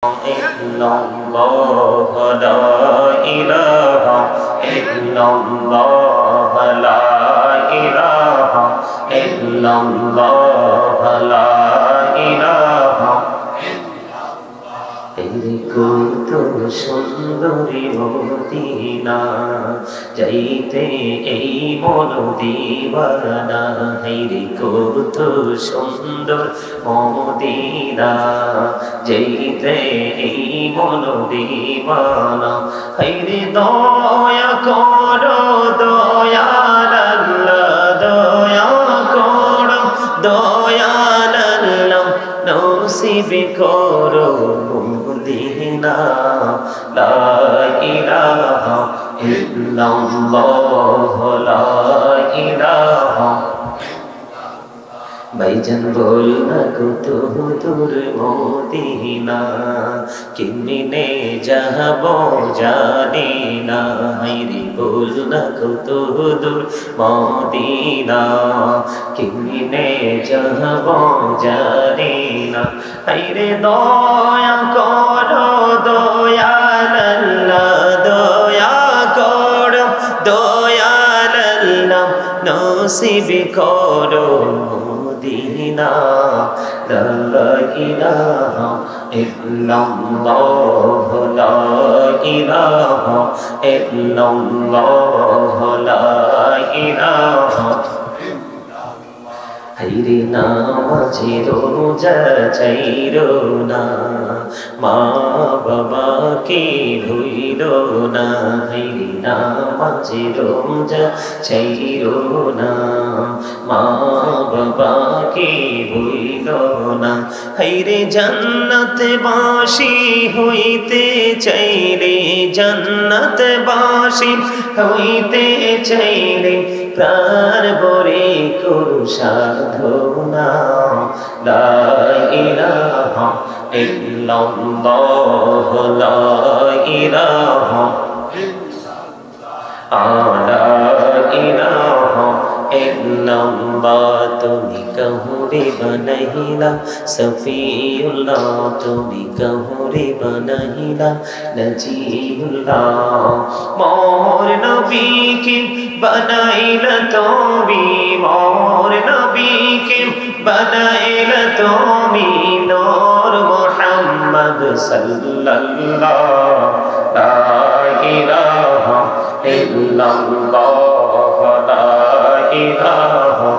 illallah la ilaha illallah la ilaha illallah la ilaha কত সুন্দরী Medina যাইতে এই মন দিবানা রে কত সুন্দর মদিনা যাইতে এই মন দিবানা রে দয়া করো দয়াল আল্লাহ দয়া করো দয়াল আল্লাহ নসিব করো মদিনা লা ইলাহা ইল্লাল্লাহ লা ইলাহা ভাইজান বল না কত দূর মদিনা কেমনে যাব জানি না রে বল না কত দূর মদিনা কেমনে যাব জানি না রে দয়া করো দয়াল আল্লাহ দয়া করো দয়াল আল্লাহ নসিব করো মদিনা লা ইলাহা ইল্লাল্লাহ লা ইলাহা ইল্লাল্লাহ লা ইলাহা হাইরে নামাজে রোজা চাইরো না মা বাবাকে ভুইলো না হাইরে নামাজে রোজা চাইরো না মা বাবাকে ভুইলো না হাইরে জান্নাতবাসী হইতে চাইলে জান্নাতবাসী হইতে চাইলে প্রাণ ভরে করু সাধনা লা ইলাহা ইল্লাল্লাহ লা ইলাহা লা ইলাহা ইল্লাল্লাহ তুমি কাহুরে বানাইলা সফিউল্লাহ তুমি কাহুরে বানাইলা নজিউল্লাহ মোর নবীকে বানাইলা তুমি মোর নবীকে বানাইলা তুমি নূর মুহাম্মদ সাল্লাল্লাহু লা ইলাহা ইল্লাল্লাহ লা ইলাহা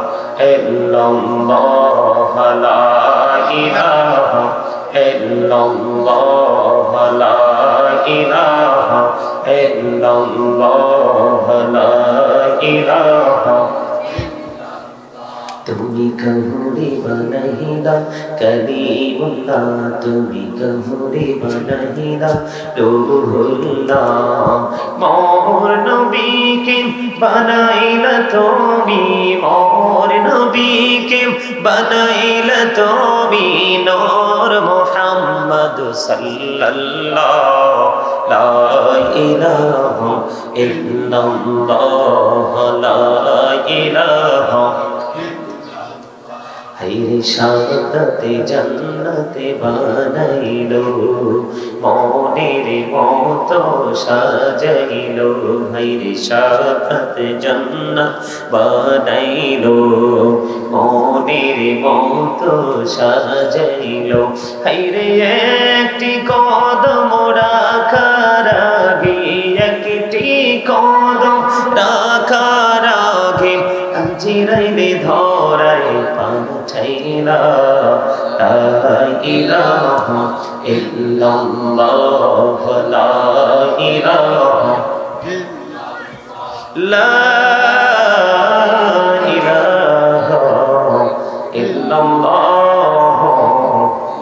ইল্লাল্লাহ লা ইলাহা ইল্লাল্লাহ লা ইলাহা ইল্লাল্লাহ লা ইলাহা তুমি কাহুরে বানাইলা কালিমুল্লাহ তুমি কাহুরে বানাইলা রূহুল্লাহ মোর নবীকে বানাইলা তুমি মোর নবীকে বানাইলা তুমি নূর মুহাম্মদ সাল্লাল্লাহু লা ইলাহা ইল্লাল্লাহ লা ইলাহা হাইরে শাহাদাতে জান্নাতে বানাইলো মনের মতো সাজাইলো হাইরে শাহাদাতে জান্নাত বানাইলো মনের মতো সাজাইলো হাইরে একটি কদম রাখার আগে একটি কদম রাখার আগে জিরাইলে ধরাই পাঠাইলা লা ইলাহা ইল্লাল্লাহ লা ইলাহা লা ইলাহা ইল্লাল্লাহ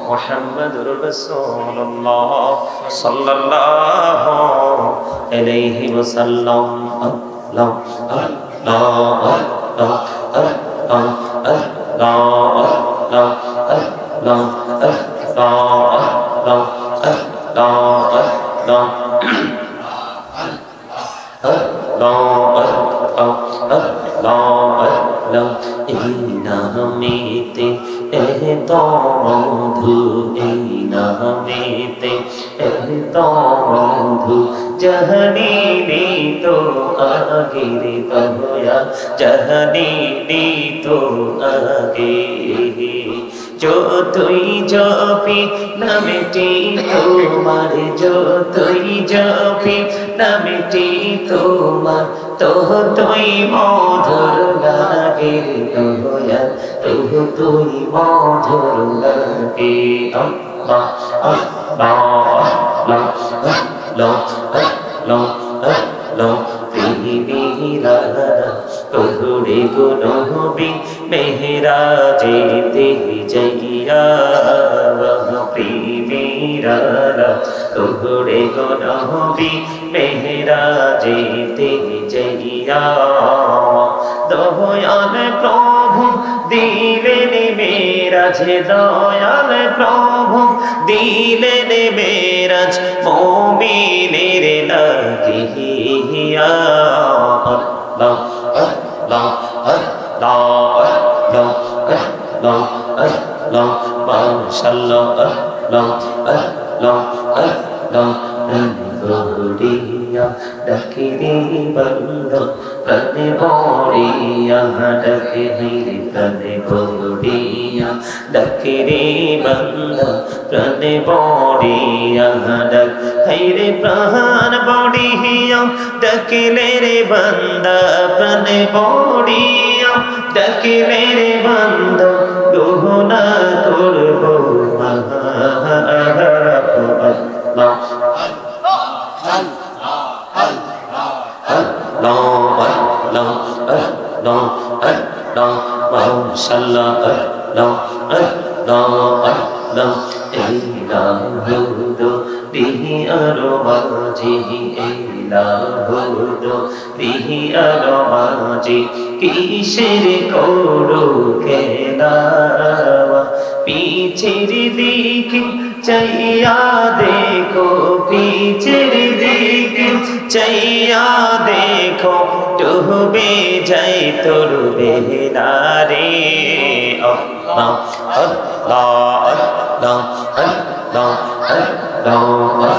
মুহাম্মাদুর রাসূলুল্লাহ সাল্লাল্লাহু আলাইহি ওয়াসাল্লাম আল্লাহ আল্লাহ এই নামেতে এত মধু এই নামেতে, এত মধু জাহানি তো আগের দয়া, জাহানি তো আগে। যতই জপি নামটি তোমার, যতই জপি নামটি তোমার, ততই মধুর লাগে দয়া, ততই মধুর লাগে। আল্লাহ আল্লাহ আল্লাহ আল্লাহ আল্লাহ আল্লাহ প্রেমীরা তোরে গো নবী মেহরাজেতে যাইয়া, প্রেমীরা তোরে গো নবী মেহরাজেতে যাইয়া। দয়াল প্রভু দিলেন মেরাজ, দয়াল প্রভু দিলেন মেরাজ মুমিনের লাগিয়া। আল্লাহ আল্লাহ আল্লাহ আল্লাহ আল্লাহ আল্লাহ মাশাআল্লাহ আল্লাহ আল্লাহ আল্লাহ। গড়িয়া ডাকিরে বন্ধু প্রাণে বড়িয়া, ডাকে হাইরে প্রাণে বড়িয়া, ডাকিরে বন্ধু প্রাণে বড়িয়া, ডাক হাইরে প্রাণ বড়িয়া, ডাকিলে রে বান্দা প্রাণে বড়িয়া, ডাকিলে রে বান্দা গহনা করব কিসের করো খেলা, পিছের দিকে চাইয়া দেখো, পিছের দিকে চাইয়া দেখো, ডুবে যাই তোর বেলারে। আল্লাহ আল্লাহ আল্লাহ আল্লাহ আল্লাহ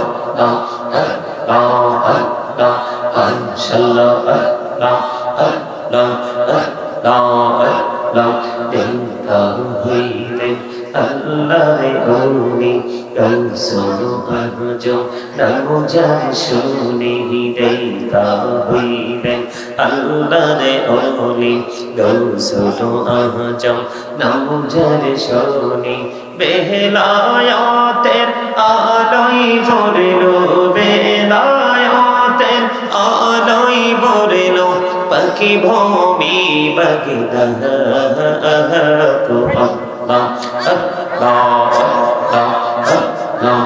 আল্লাহ আল্লাহ আল্লাহ মাশাআল্লাহ আল্লাহ আল্লাহ আল্লাহ আল্লাহ। দেখা হইলেন আল্লাহর ওলি গৌসুল আজম, নাম যার শুনি দেখা হইলেন আল্লাহর ওলি গৌসুল আজম, নাম যার শুনি বেলায়াতের আলোয় ভরলো, বেলায়াতের আলোয় ভরলো পাখি ভূমি বাগদাদ। আল্লাহ আল্লাহ আল্লাহ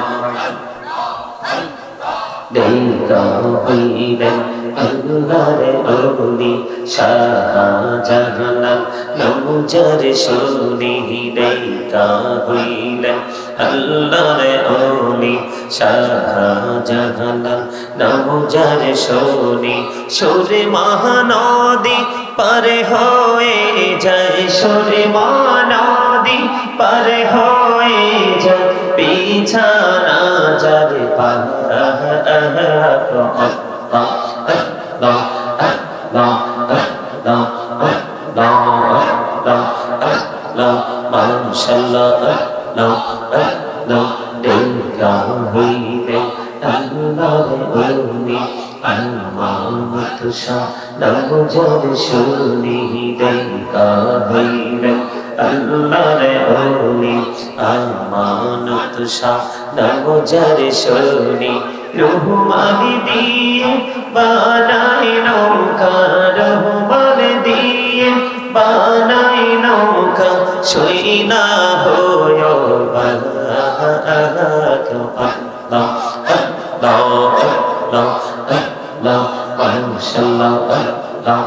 দেখা হইলেন আল্লাহর ওলি শাহজাহান, নাম যার শুনি দেখা হইলেন আল্লাহর ওলি শাহজাহান, নাম যার শুনি সুরে মহানদী পার হয়ে যায়, সুরে মহানদী পার হয়ে যায়, বিছানা যার পার। মাশাআল্লাহ দেখা হইলেন আল্লাহর ওলি আমানত শাহ, নাম যার শুনি দেখা হইলেন আল্লাহর ওলি আমানত শাহ, নাম যার শুনি রহমানি দিয়ে বানাই নৌকা, রহমান দিয়ে বানাই নৌকা, সইনা হয় আল্লাহ আল্লাহ আল্লাহ আল্লাহ মাশাআল্লাহ আল্লাহ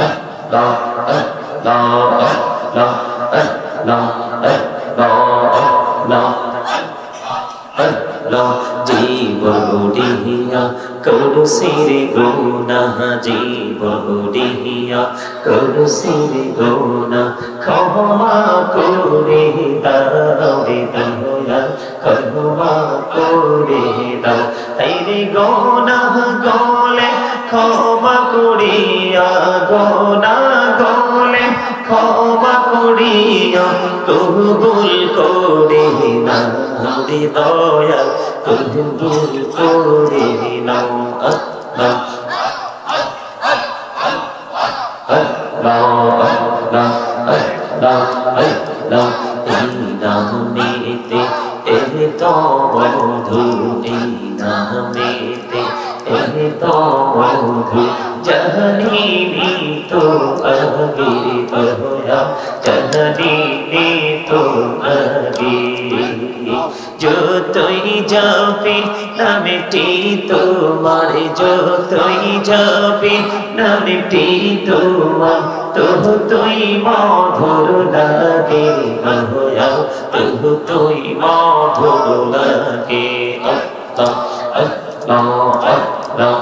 আল্লাহ আল্লাহ আল্লাহ আল্লাহ আল্লাহ আল্লাহ জীবড়িয়া করু সিরে গুনা জীবড়িয়া করু সিরে গুনা ক্ষমা করে দাও রে দয়াল ক্ষমা করে দাও এই রে গুনা গলে ক্ষমা করিয়া গুনা গলে ক্ষমা করিয়া কবুল করে নাও রে দয়াল কবুল করে নাও আল্লাহ আল্লাহ আল্লাহ আল্লাহ আল্লাহ এই নামেতে এত মধু এই নামেতে এত মধু জানিনি তো আগে দয়া জানিনি তো আগে যতই যাবে নামটি তোমার যতই যাবে নামটি তোমার তবু তুই মধুর লাগে দয়া তবু তুই মধুর লাগে আল্লাহ আল্লাহ আল্লাহ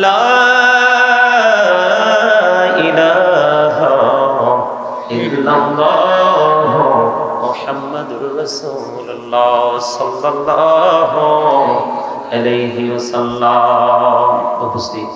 লা ইলাহা ইল্লাল্লাহ মুহাম্মাদুর রাসূলুল্লাহ সাল্লাল্লাহু আলাইহি ওয়াসাল্লাম। উপস্থিত